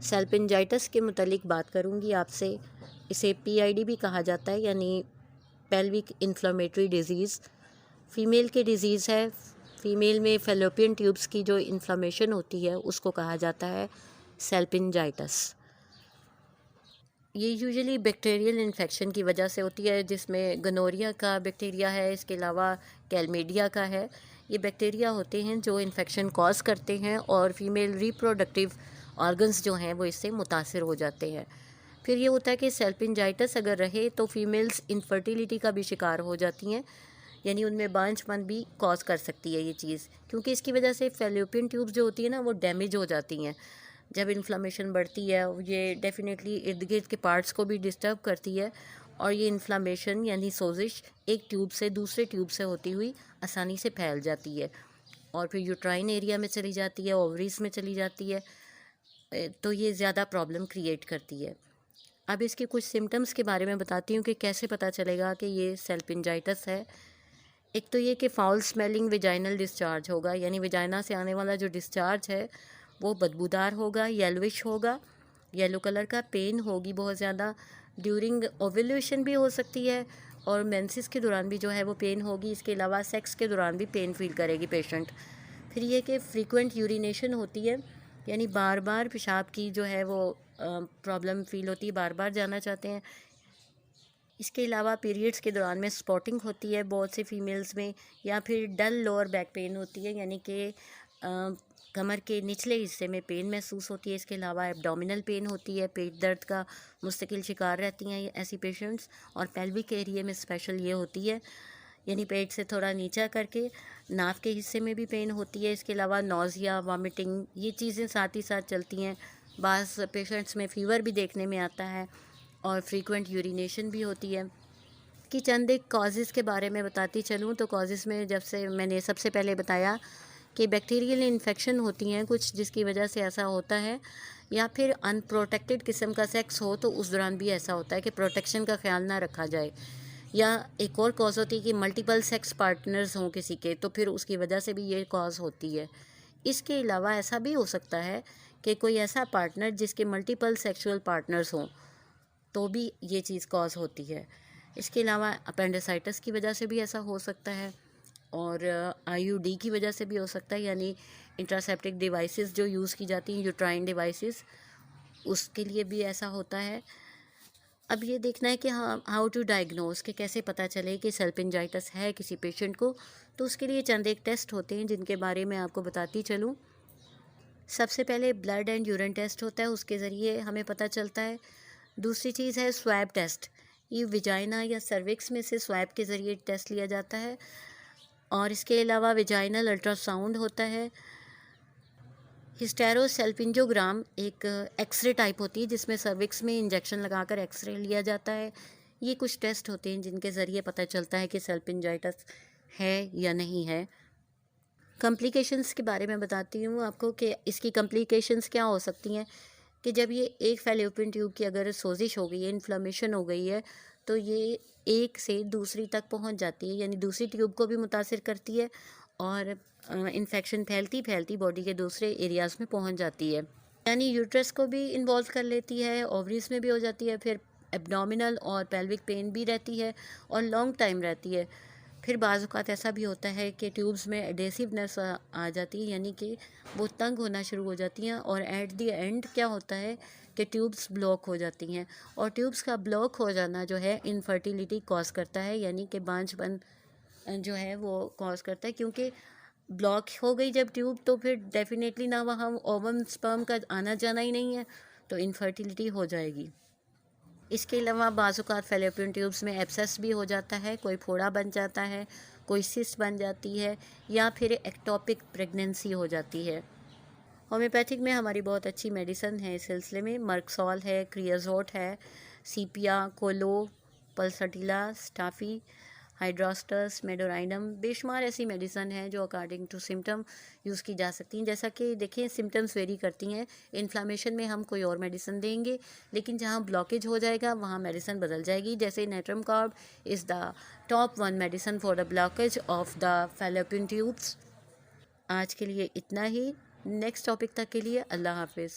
सेल्पिंजाइटिस के मुतालिक बात करूंगी आपसे। इसे पीआईडी भी कहा जाता है, यानी पेल्विक इन्फ्लेमेटरी डिजीज़। फ़ीमेल की डिज़ीज़ है। फ़ीमेल में फैलोपियन ट्यूब्स की जो इन्फ्लेमेशन होती है उसको कहा जाता है सेल्पिंजाइटिस। ये यूजुअली बैक्टीरियल इन्फेक्शन की वजह से होती है, जिसमें गनोरिया का बैक्टीरिया है, इसके अलावा कैलमेडिया का है। ये बैक्टीरिया होते हैं जो इन्फेक्शन कॉज करते हैं और फीमेल रिप्रोडक्टिव ऑर्गन्स जो हैं वो इससे मुतासर हो जाते हैं। फिर ये होता है कि सेल्पिंजाइटिस अगर रहे तो फीमेल्स इनफर्टिलिटी का भी शिकार हो जाती हैं, यानी उनमें बांझपन भी कॉज कर सकती है ये चीज़, क्योंकि इसकी वजह से फैलोपियन ट्यूब्स जो होती है ना वो डैमेज हो जाती हैं। जब इन्फ्लामेशन बढ़ती है ये डेफिनेटली इर्द गिर्द के पार्ट्स को भी डिस्टर्ब करती है, और ये इन्फ्लामेशन यानी सोजिश एक ट्यूब से दूसरे ट्यूब से होती हुई आसानी से फैल जाती है और फिर यूट्राइन एरिया में चली जाती है, ओवरीज में चली जाती है। तो ये ज़्यादा प्रॉब्लम क्रिएट करती है। अब इसके कुछ सिम्टम्स के बारे में बताती हूँ कि कैसे पता चलेगा कि ये सेल्पिंजाइटिस है। एक तो ये कि फाउल स्मेलिंग विजाइनल डिस्चार्ज होगा, यानी विजाइना से आने वाला जो डिस्चार्ज है वो बदबूदार होगा, येलोइश होगा, येलो कलर का। पेन होगी बहुत ज़्यादा, ड्यूरिंग ओव्यूलेशन भी हो सकती है और मेंसेस के दौरान भी जो है वो पेन होगी। इसके अलावा सेक्स के दौरान भी पेन फील करेगी पेशेंट। फिर ये कि फ्रीक्वेंट यूरिनेशन होती है, यानी बार बार पेशाब की जो है वो प्रॉब्लम फील होती है, बार बार जाना चाहते हैं। इसके अलावा पीरियड्स के दौरान में स्पॉटिंग होती है बहुत से फीमेल्स में, या फिर डल लोअर बैक पेन होती है, यानी कि कमर के निचले हिस्से में पेन महसूस होती है। इसके अलावा एब्डोमिनल पेन होती है, पेट दर्द का मुस्तकिल शिकार रहती हैं ऐसी पेशेंट्स। और पेल्विक एरिया में स्पेशल ये होती है, यानी पेट से थोड़ा नीचा करके नाक के हिस्से में भी पेन होती है। इसके अलावा नौजिया, वॉमिटिंग, ये चीज़ें साथ ही साथ चलती हैं। बाज़ पेशेंट्स में फ़ीवर भी देखने में आता है और फ्रीक्वेंट यूरिनेशन भी होती है। कि चंद एक कॉजेज़ के बारे में बताती चलूँ तो कॉजेज़ में जब से मैंने सबसे पहले बताया कि बैक्टीरियल इन्फेक्शन होती हैं कुछ, जिसकी वजह से ऐसा होता है, या फिर अनप्रोटेक्टेड किस्म का सेक्स हो तो उस दौरान भी ऐसा होता है कि प्रोटेक्शन का ख्याल ना रखा जाए। या एक और कॉज होती है कि मल्टीपल सेक्स पार्टनर्स हों किसी के, तो फिर उसकी वजह से भी ये कॉज होती है। इसके अलावा ऐसा भी हो सकता है कि कोई ऐसा पार्टनर जिसके मल्टीपल सेक्सुअल पार्टनर्स हों, तो भी ये चीज़ कॉज होती है। इसके अलावा अपेंडिसाइटिस की वजह से भी ऐसा हो सकता है, और आईयूडी की वजह से भी हो सकता है, यानी इंट्रासेप्टिक डिवाइसेस जो यूज़ की जाती हैं, यूट्राइन डिवाइसेस, उसके लिए भी ऐसा होता है। अब ये देखना है कि हाँ, हाउ टू डायग्नोज, कि कैसे पता चले कि सेल्पिंजाइटिस है किसी पेशेंट को। तो उसके लिए चंद एक टेस्ट होते हैं जिनके बारे में आपको बताती चलूँ। सबसे पहले ब्लड एंड यूरिन टेस्ट होता है, उसके ज़रिए हमें पता चलता है। दूसरी चीज़ है स्वैब टेस्ट। ये विजाइना या सर्विक्स में से स्वैब के ज़रिए टेस्ट लिया जाता है। और इसके अलावा विजाइनल अल्ट्रासाउंड होता है। हिस्टेरोसेल्पिंजोग्राम एक एक्सरे टाइप होती है जिसमें सर्विक्स में इंजेक्शन लगाकर एक्सरे लिया जाता है। ये कुछ टेस्ट होते हैं जिनके ज़रिए पता चलता है कि सेल्पिंजाइटिस है या नहीं है। कॉम्प्लिकेशंस के बारे में बताती हूँ आपको कि इसकी कॉम्प्लिकेशंस क्या हो सकती हैं। कि जब ये एक फैलोपियन ट्यूब की अगर सोजिश हो गई है, इन्फ्लेमेशन हो गई है, तो ये एक से दूसरी तक पहुंच जाती है, यानी दूसरी ट्यूब को भी मुतासिर करती है और इन्फेक्शन फैलती फैलती बॉडी के दूसरे एरियाज़ में पहुंच जाती है, यानी यूट्रस को भी इन्वॉल्व कर लेती है, ओवरीज में भी हो जाती है, फिर एब्डोमिनल और पेल्विक पेन भी रहती है और लॉन्ग टाइम रहती है। फिर बाज़ औक़ात ऐसा भी होता है कि ट्यूब्स में एडेसिवनेस आ जाती है, यानी कि वो तंग होना शुरू हो जाती हैं, और एट द एंड क्या होता है कि ट्यूब्स ब्लॉक हो जाती हैं। और ट्यूब्स का ब्लॉक हो जाना जो है इनफर्टिलिटी कॉज करता है, यानी कि बांझपन जो है वो कॉज करता है, क्योंकि ब्लॉक हो गई जब ट्यूब तो फिर डेफिनेटली ना वहाँ ओवम स्पर्म का आना जाना ही नहीं है, तो इनफर्टिलिटी हो जाएगी। इसके अलावा बाज़ औक़ात फैलोपियन ट्यूब्स में एब्सेस भी हो जाता है, कोई फोड़ा बन जाता है, कोई सिस्ट बन जाती है, या फिर एक्टोपिक प्रेगनेंसी हो जाती है। होम्योपैथिक में हमारी बहुत अच्छी मेडिसिन है इस सिलसिले में। मर्कसॉल है, क्रियाजोट है, सीपिया, कोलो, पल्सटीला, स्टाफी, हाइड्रोस्टस, मेडोराइनम, बेशुमार ऐसी मेडिसन हैं जो अकॉर्डिंग टू सिम्टम यूज़ की जा सकती हैं। जैसा कि देखिए सिम्टम्स वेरी करती हैं। इन्फ्लामेशन में हम कोई और मेडिसिन देंगे, लेकिन जहाँ ब्लॉकेज हो जाएगा वहाँ मेडिसिन बदल जाएगी। जैसे natrum carb is the top one medicine for the blockage of the fallopian tubes. आज के लिए इतना ही। नेक्स्ट टॉपिक तक के लिए अल्लाह हाफिज़।